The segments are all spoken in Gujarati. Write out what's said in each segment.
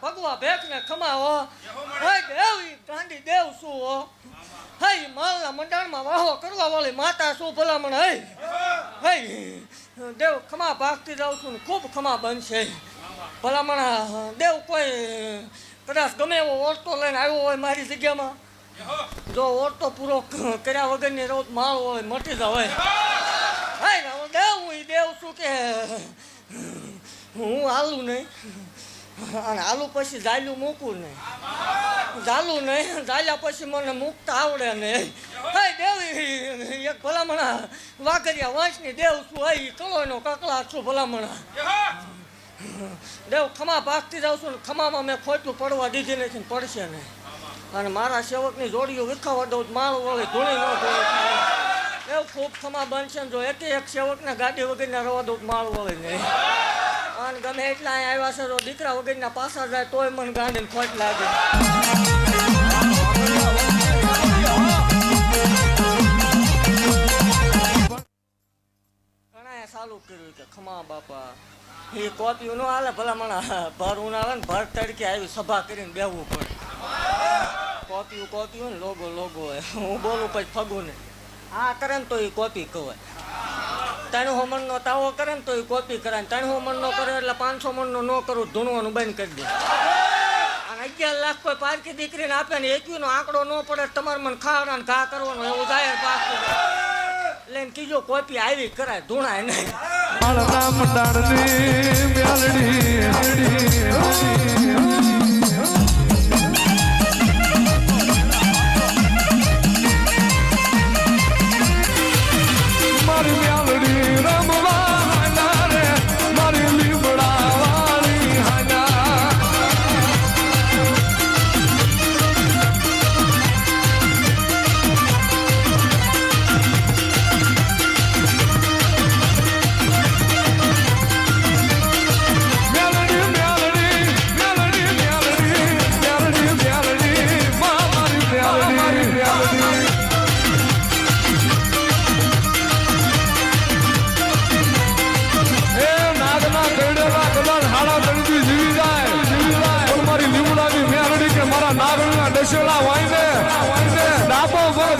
ભગવા ભેખ ને ખમાવો હે દેવી ગાંડી દેવ શું હો હે માલના મંડાણમાં વાહો કરવા વાળી માતા શું ભલામણ હે દેવ ખમા ભાગતી જાઉં છું ને ખૂબ ખમા બનશે ભલામણ દેવ કોઈ કદાચ ગમે એવો ઓરતો લઈને આવ્યો હોય મારી જગ્યામાં જો ઓરતો પૂરો કર્યા વગરની રોજ માળ હોય મટી જાવ હોય દેવ હું દેવ શું કે હું હાલું નહીં અને હાલું પછી જાયલું મૂકું નહીં ચાલું નહીં ચાલ્યા પછી મને મૂકતા આવડે નહીં હે દેવી એક ભલામણા વાઘરિયા વંશની દેવ શું હોય કલોનો કકલા છું ભલામણા દેવ ખમા ભાગતી જાઉં છું ને ખમામાં મેં ખોટું પડવા દીધી નથી ને પડશે નહીં અને મારા સેવકની જોડીઓ વિખાવા દઉં માળું વળી ધૂણી ન ધોળે દેવ ખૂબ ખમા બનશે ને જો એક સેવકને ગાડી વગરના રવા દઉં માળું વળી નહીં અને ગમે એટલા અહીં આવ્યા છે તો દીકરા વગરના પાછા જાય તોય મને ગાંડીને ખોટ લાગે ઘણા ચાલુ કર્યું કે ખમા બાપા એ કોપીઓ ન હાલે ભલા મને ભર ઉનાળે ને ભર તડકે આવી સભા કરીને બેહવું પડે કોપીઓ ને લોગો હોય હું બોલું પછી ફગું ને આ કરે ને તો એ કોપી કહેવાય 300 મણનો તાવો કરે ને તો એ કોપી કરાય 300 મણનો કરે એટલે 500 મણનો ન કરું ધૂણવાનું બંધ કરી દે અને 11 લાખ કોઈ પારકી દીકરીને આપે ને એકવીનો આંકડો ન પડે તમારે મને ખાવડા ને ઘા કરવાનો એવું જાહેર પાક લઈને કીજો કોપી આવી કરાય ધૂણાય નહીં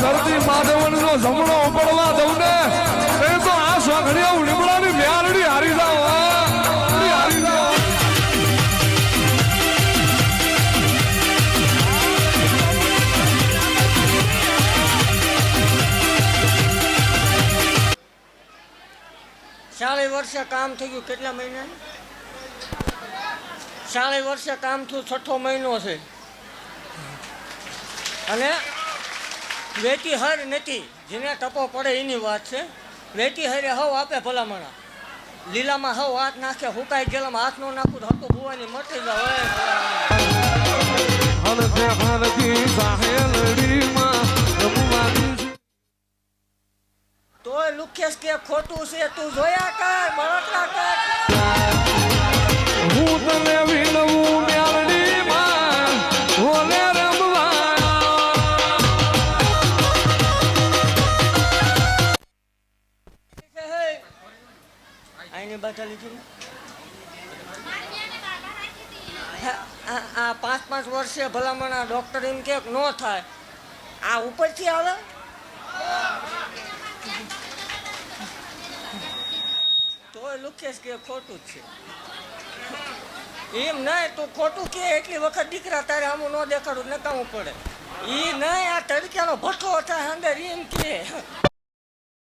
ધરતી માધવનો જમણો પડવા દઉં ને એ તો આ સ્વાઘડિયા લીમડાની મ્યાલડી હારી જાવ હારી જાવ સાડે વર્ષે કામ થઈ ગયું કેટલા મહિના 4 વર્ષે કામ થયું 6થો મહિનો છે અને વેટી હર નથી જેને ટપો પડે એની વાત છે વેટી હરે હવ આપે ભલામણા લીલામાં હવ હાથ નાખે હુકાઈ ગયેલામાં હાથ નો નાખું તો હતો ભુવાની મટી જાય તોય લુખેશ કે ખોટું છે તું જોયા કર બળતરા કર હું તને વિનવું મ્યાલડીમાં ઓલે આઈને બાટા લીધી આ 5 વર્ષે ભલામણા ડોક્ટર એમ કે ન થાય આ ઉપરથી આવે તોય લુકેશ કે ખોટું જ છે એમ નહીં તું ખોટું કે એટલી વખત દીકરા તારે આમું ન દેખાડું નકામું પડે એ નહીં આ તડક્યાનો ભઠ્ઠો થાય અંદર એમ કે